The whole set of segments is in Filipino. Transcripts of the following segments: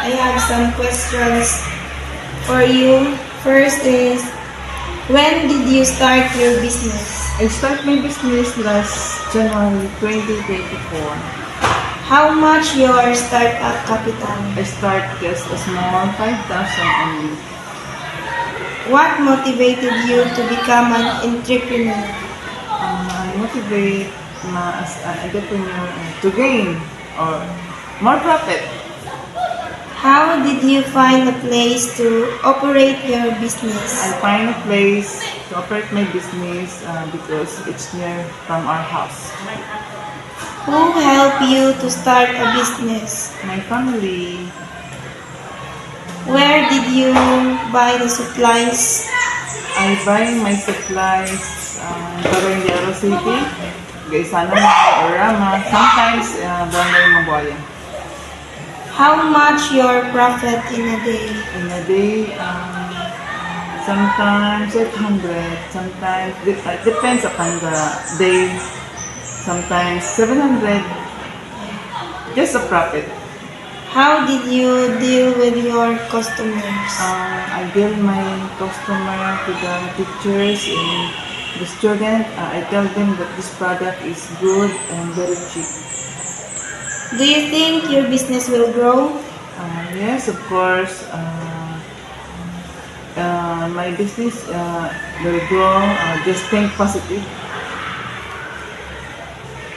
I have some questions for you. First is, when did you start your business? I start my business last January 2024. How much your startup capital? I start just a small 5,000 only. What motivated you to become an entrepreneur? I motivate as an entrepreneur to gain or more profit. How did you find a place to operate your business? I find a place to operate my business because it's near from our house. Who helped you to start a business? My family, Where did you buy the supplies? I buy my supplies in Cabanillero City, Gaisano or Rama, sometimes Barangay Mabuaya. How much your profit in a day? In a day, sometimes 800, sometimes, depends upon the day, sometimes 700, just a profit. How did you deal with your customers? I deal my customer to the teachers and the student. I tell them that this product is good and very cheap. Do you think your business will grow? Yes, of course. My business will grow. Just think positive.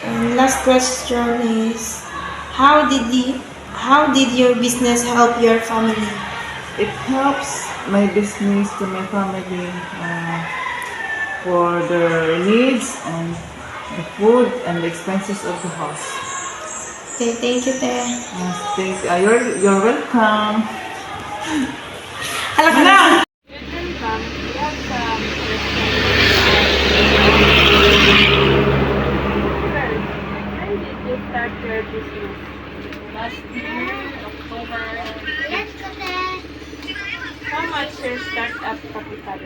And last question is, how did your business help your family? It helps my business to my family for their needs and the food and the expenses of the house. Okay, thank you, Te. You're welcome. Hello, Mana? When did you start your business? Last year, October. How much your startup capital?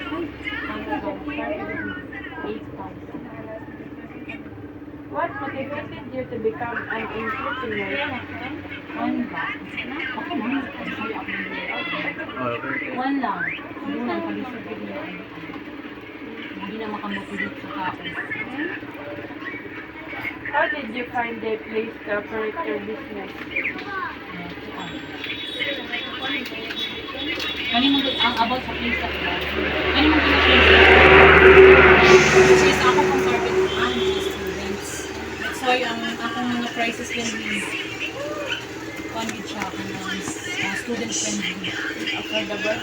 What motivated you to become an entrepreneur? One lang. Yun ang pag-isipin niya. Hindi na makamotivate sa tao. How did you find a place to operate your business? Kani mo ang about sa place sa iba. Kani mo place sa ako pang target ang mga students. That's why ang akong mga prices can be with siya student friendly. Affordable.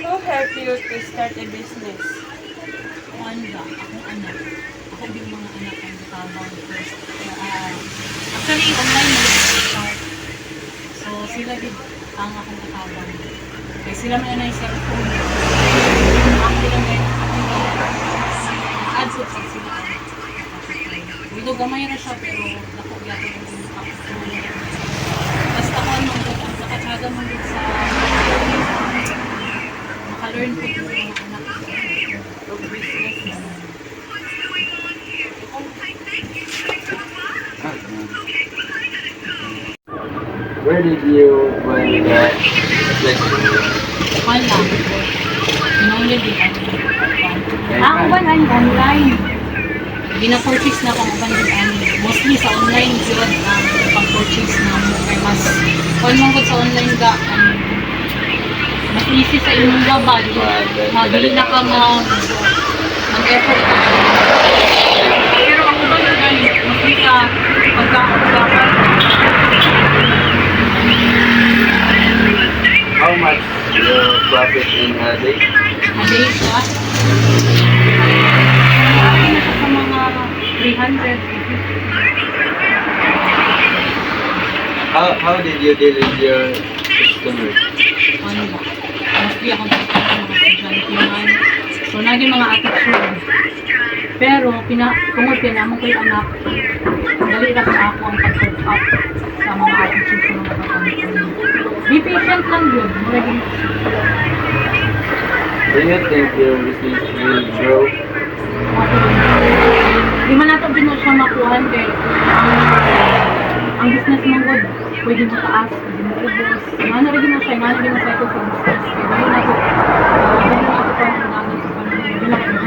Who helped you to start a business? One lang, akong anak. Ako din mga anak ang tabang first. Actually, online mo start. So, sila din ang akong katabang. Kaya sila man na yung cellphone. Ako din ang ads sa sila. Ito gamay na siya pero dako gato yung kapatid. Basta ko ang nakatsaga mo din sa maka-learn ko yung mga anak of business. Where did you buy that flexible? One lang. Pinangyan din Ang uban online. Gina-purchase na akong uban din mostly sa online sila pag-purchase na mo kay mas kung mong sa online ga mas easy sa inyong gabad madali na ka mag-effort ka pero ang uban na gani mas di ka pagkakapagkakal. How much your profit in a day? A day siya sa mga 300. How did you deal with your customers? Ano ba? Mostly akong mga estudyante man. So, naging mga attitude. Pero, tungod pinamang ko yung anak, dali na sa ako ang pag-coach up sa mga attitude sa mga kakamit. Be patient lang yun. Do you think your business will grow? Di man natin din siya makuhan kay ang business man gud pwede mo taas, pwede mo ubos. Nga rin mo siya, nga rin mo cycle sa business. Kaya dahil na ako pa ang namin sa panahon. Hindi na kayo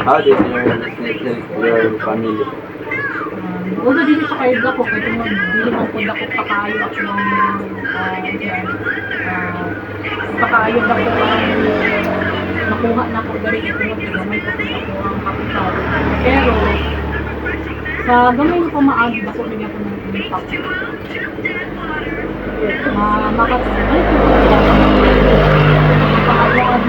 How did your business help your family? Although dito sa kayo ako, kahit mo, hindi man po ako pakaayo ako ng pakaayo ako nakuha na ako dari ito mo, gamay ko kung ako ang kapital. Pero, sa gamay ko maagi ako rin ako ng impact. Makatulad ko pakaayo ang